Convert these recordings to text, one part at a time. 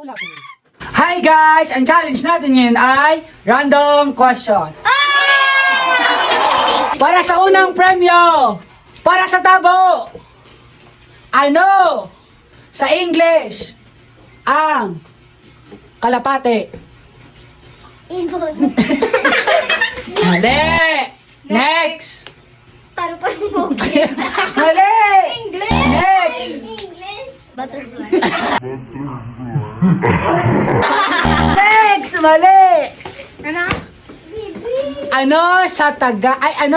Hi guys! Ang challenge natin ngayon ay random question. Para sa unang premyo, para sa tabo, ano sa English ang kalapate? Ibon. Mali! Next! Paru-paru mo. Mali! English! Next! English! Butterfly. Next! Mali! Ano? Bibi. Ano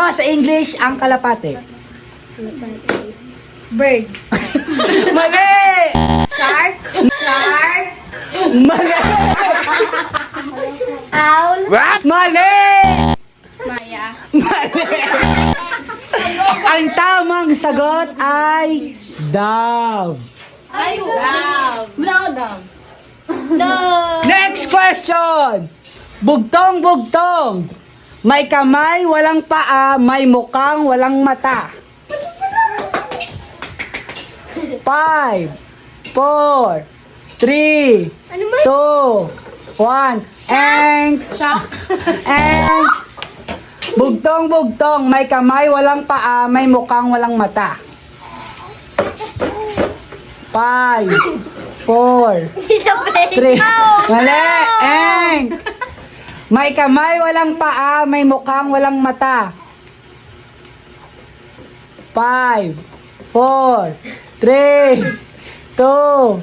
sa English ang kalapate? Bird. Mali! Shark. Shark. Mali! Owl. Mali! Maya. Mali! Ang tamang sagot ay dove. Ayo. Dove. Dove. Dove. Next question! Bugtong-bugtong. May kamay, walang paa, may mukhang, walang mata. 5, 4, 3, Ano man? 2, 1, and Shark. bugtong-bugtong, may kamay, walang paa, may mukhang, walang mata. 5, 4, Sino ba? 3, mali, and may kamay, walang paa, may mukhang, walang mata. 5, 4, 3, 2,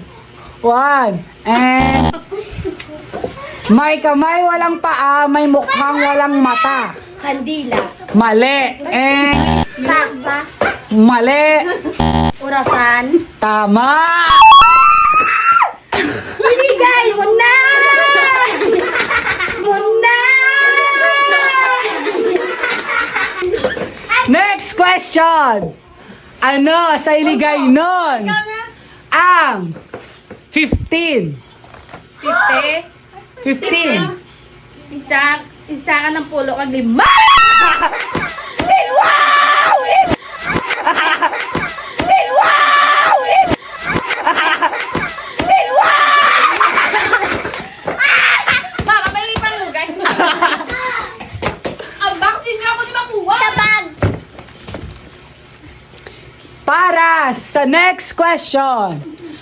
1, and may kamay, walang paa, may mukhang, walang mata. Kandila. Mali, and Tasa. mali, Orasan. tama. Ibigay mo na! Muna! Next question. Ano sa iligay nun ang 15? 50? 15. Isa ka ng pulo kang lima. Mama, may limang lugay. Ang vaccine nga ako di makuha. Sabag! Para sa next question.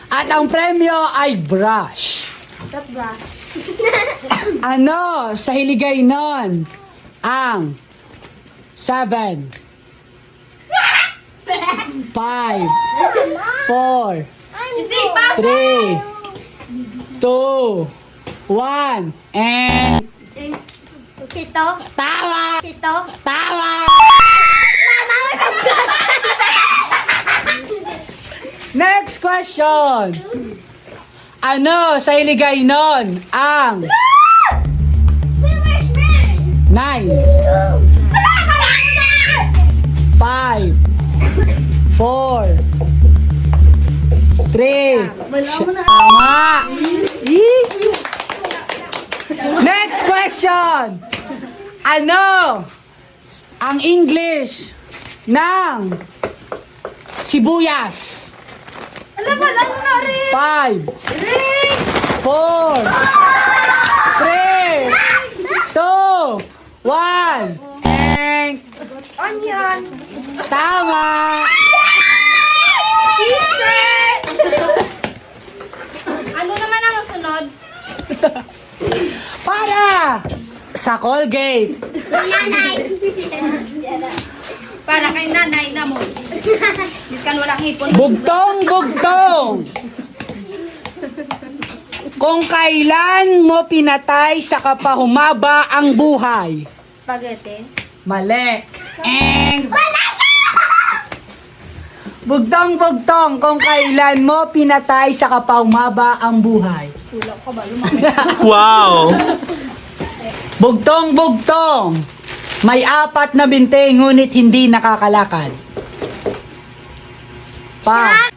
At ang premyo ay brush. That's brush. Ano sa hiligay nun ang 7, 5, 4, Isipan. 3, 2, 1, and Sito. tama! Sito. Tama! Mama, may pag-brush. Next question. Ano sa iligay nun ang 9, 5, 4, 3, 2, 1, Wala mo na. tama! Next question. Ano ang English ng sibuyas? Alam mo, ano na rin? 5, 4, 3, 2, 1, and Onion. tama! Cheese. Ano naman ang sunod? Para sa Colgate. Nanay. Para kay nanay na mo. Biskan walang hipon. Bugtong-bugtong. Kung kailan mo pinatay sa kapahumaba ang buhay. Spaghetti. Mali. And bugtong-bugtong. Kung kailan mo pinatay sa kapahumaba ang buhay. Tulak ka ba? Lumaki. Wow! Bugtong-bugtong. May 4 na binte, ngunit hindi nakakalakad. Pa.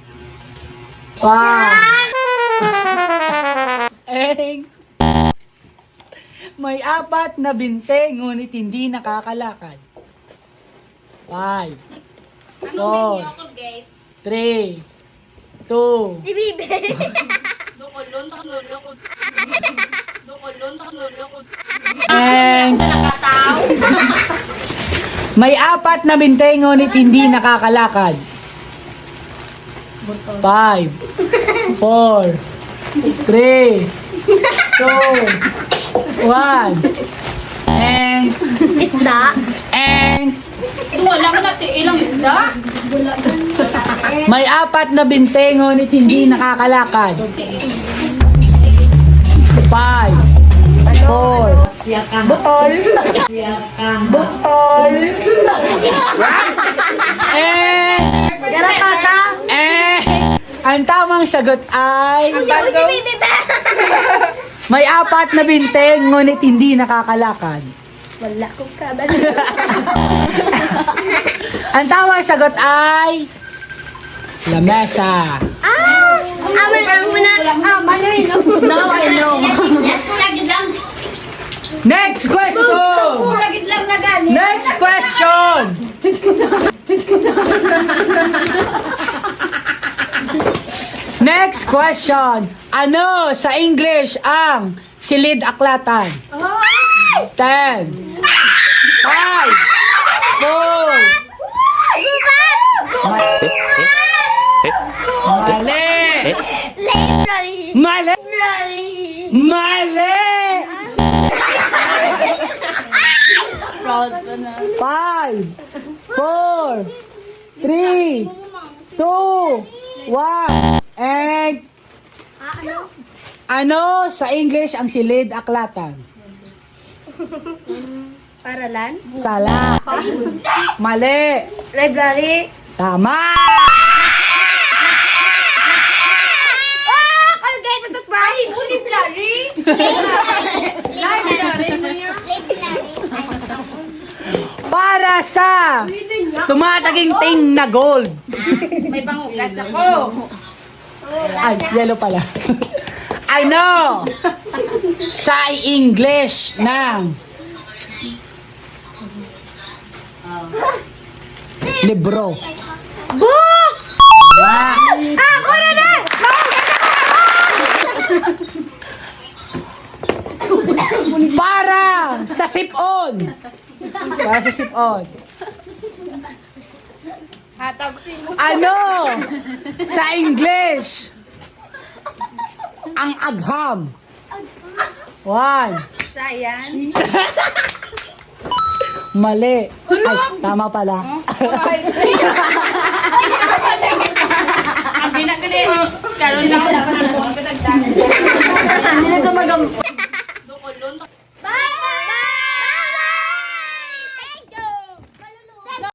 May 4 na binte, ngunit hindi nakakalakad. 5, Anong Oh. mediocre gate? 3, 2, Si Bibi. Doon And may apat na binte ngunit hindi nakakalakad. 5, 4, 3, 2, 1. And Wala ko natin ilang isda. may apat na binte ngunit hindi nakakalakad. 5, 4, Butol. Butol. Garapata. ang tamang sagot ay Hindi ko si Bibi Be. may apat na binte ngunit hindi nakakalakad. Wala ko kabal. Ang tamang sagot ay lamesa. Now I know. Next question! Next question! Next question. Ano sa English ang silid aklatan? 10, 5, 4. Mali! Mali! Mali! 5, 4, 3, 2, 1. And ano sa English ang silid aklatan? Paralan. Sala. Mali. Library. Tama. Colgate na toothbrush. Library. Library na yun. Para sa tumataginting na gold. May pangugas ako. Ay, yellow pala. Ano sa English ng libro? Book! Ah, Ako na na! para sa sip-on. Para sa sip-on. Hatag si mo. Ano sa English ang agham? 1. Science. Mali. Ay, tama pala. Ang pinagkali. Karoon lang ako. Ang pinagdaan.